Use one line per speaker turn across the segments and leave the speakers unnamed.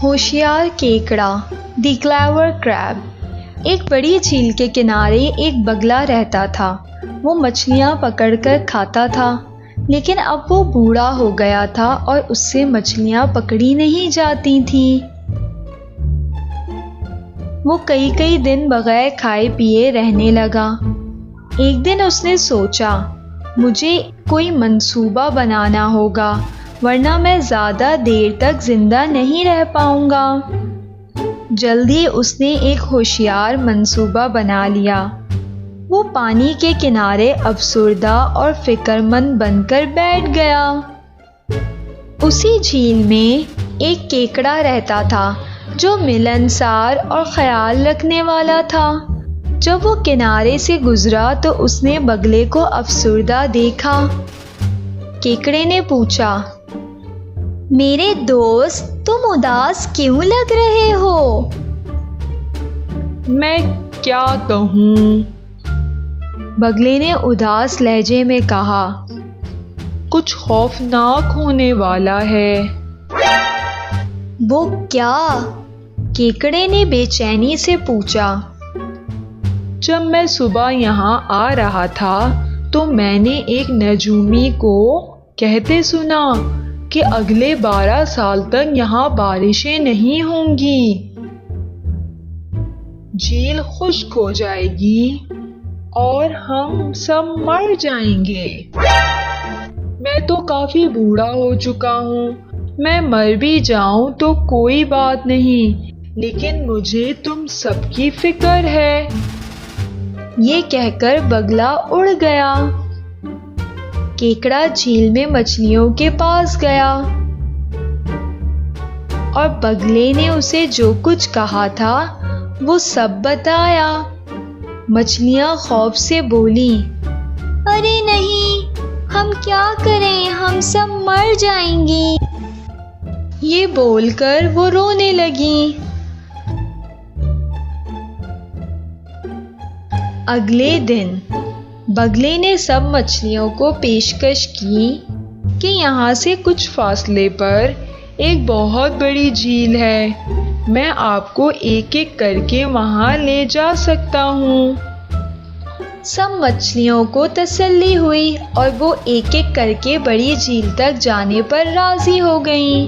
होशियार केकड़ा, the clever crab. एक बड़ी झील के किनारे एक बगला रहता था। वो मछलियाँ पकड़कर खाता था, लेकिन अब वो बूढ़ा हो गया था और उससे मछलियाँ पकड़ी नहीं जाती थीं। वो कई दिन बगैर खाए पिए रहने लगा। एक दिन उसने सोचा, मुझे कोई मंसूबा बनाना होगा, वरना मैं ज़्यादा देर तक जिंदा नहीं रह पाऊंगा। जल्दी उसने एक होशियार मंसूबा बना लिया। वो पानी के किनारे अफसुर्दा और फिक्रमंद बनकर बैठ गया। उसी झील में एक केकड़ा रहता था जो मिलनसार और ख्याल रखने वाला था। जब वो किनारे से गुजरा तो उसने बगले को अफसुर्दा देखा। केकड़े ने पूछा, मेरे दोस्त, तुम उदास क्यों लग रहे हो?
मैं क्या कहूँ?
बगले ने उदास लहजे में कहा,
कुछ खौफनाक होने वाला है।
वो क्या? केकड़े ने बेचैनी से पूछा।
जब मैं सुबह यहाँ आ रहा था तो मैंने एक नजूमी को कहते सुना कि अगले 12 साल तक यहाँ बारिशें नहीं होंगी, झील खुश्क हो जाएगी और हम सब मर जाएंगे। मैं तो काफी बूढ़ा हो चुका हूँ, मैं मर भी जाऊं तो कोई बात नहीं, लेकिन मुझे तुम सबकी फिक्र है।
ये कहकर बगला उड़ गया। केकड़ा झील में मछलियों के पास गया और बगले ने उसे जो कुछ कहा था वो सब बताया। मछलियां खौफ से बोली, अरे नहीं, हम क्या करें, हम सब मर जाएंगी। ये बोलकर वो रोने लगी। अगले दिन बगले ने सब मछलियों को पेशकश की कि यहाँ से कुछ फासले पर एक बहुत बड़ी झील है, मैं आपको एक एक करके वहाँ ले जा सकता हूँ। सब मछलियों को तसल्ली हुई और वो एक एक करके बड़ी झील तक जाने पर राजी हो गईं।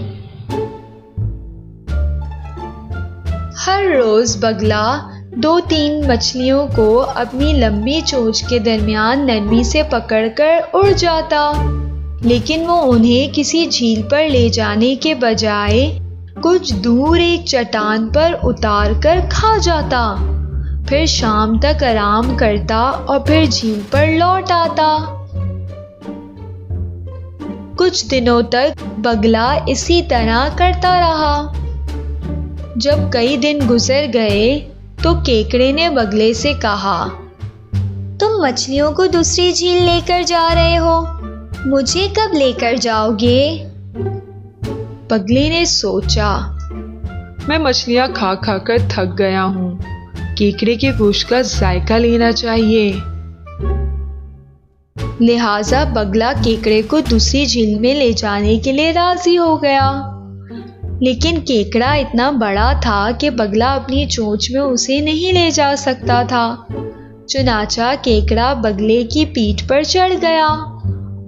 हर रोज बगला 2-3 मछलियों को अपनी लंबी चोंच के दरमियान नरमी से पकड़कर उड़ जाता, लेकिन वो उन्हें किसी झील पर ले जाने के बजाय कुछ दूर एक चट्टान पर उतार कर खा जाता। फिर शाम तक आराम करता और फिर झील पर लौट आता। कुछ दिनों तक बगला इसी तरह करता रहा। जब कई दिन गुजर गए तो केकड़े ने बगले से कहा, तुम मछलियों को दूसरी झील लेकर जा रहे हो, मुझे कब लेकर जाओगे? बगले ने सोचा,
मैं मछलियाँ खा खा कर थक गया हूँ, केकड़े के गोश्त का जायका लेना चाहिए।
लिहाजा बगला केकड़े को दूसरी झील में ले जाने के लिए राजी हो गया। लेकिन केकड़ा इतना बड़ा था कि बगला अपनी चोंच में उसे नहीं ले जा सकता था। चुनाचा केकड़ा बगले की पीठ पर चढ़ गया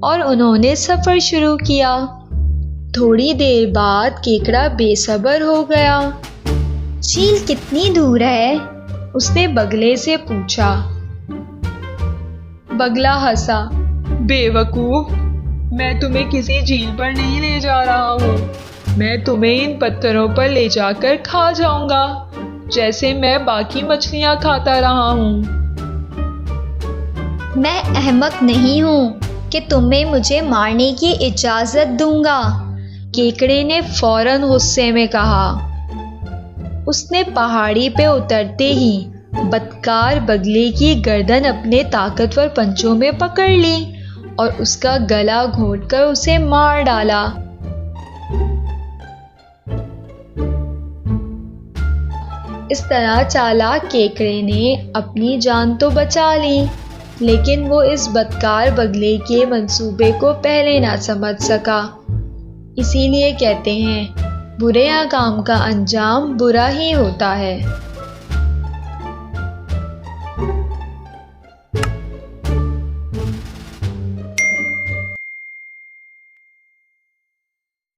और उन्होंने सफर शुरू किया। थोड़ी देर बाद केकड़ा बेसब्र हो गया। झील कितनी दूर है? उसने बगले से पूछा। बगला हंसा,
बेवकूफ, मैं तुम्हें किसी झील पर नहीं ले जा रहा हूँ, मैं तुम्हें इन पत्थरों पर ले जाकर खा जाऊंगा, जैसे मैं बाकी मछलियाँ खाता रहा हूँ।
मैं अहमक नहीं हूँ कि तुम्हें मुझे मारने की इजाजत दूंगा, केकड़े ने फौरन गुस्से में कहा। उसने पहाड़ी पे उतरते ही बदकार बगले की गर्दन अपने ताकतवर पंचों में पकड़ ली और उसका गला घोंटकर उसे मार डाला। इस तरह चालाक केकड़े ने अपनी जान तो बचा ली, लेकिन वो इस बदकार बगले के मंसूबे को पहले ना समझ सका। इसीलिए कहते हैं, बुरे काम का अंजाम बुरा ही होता है।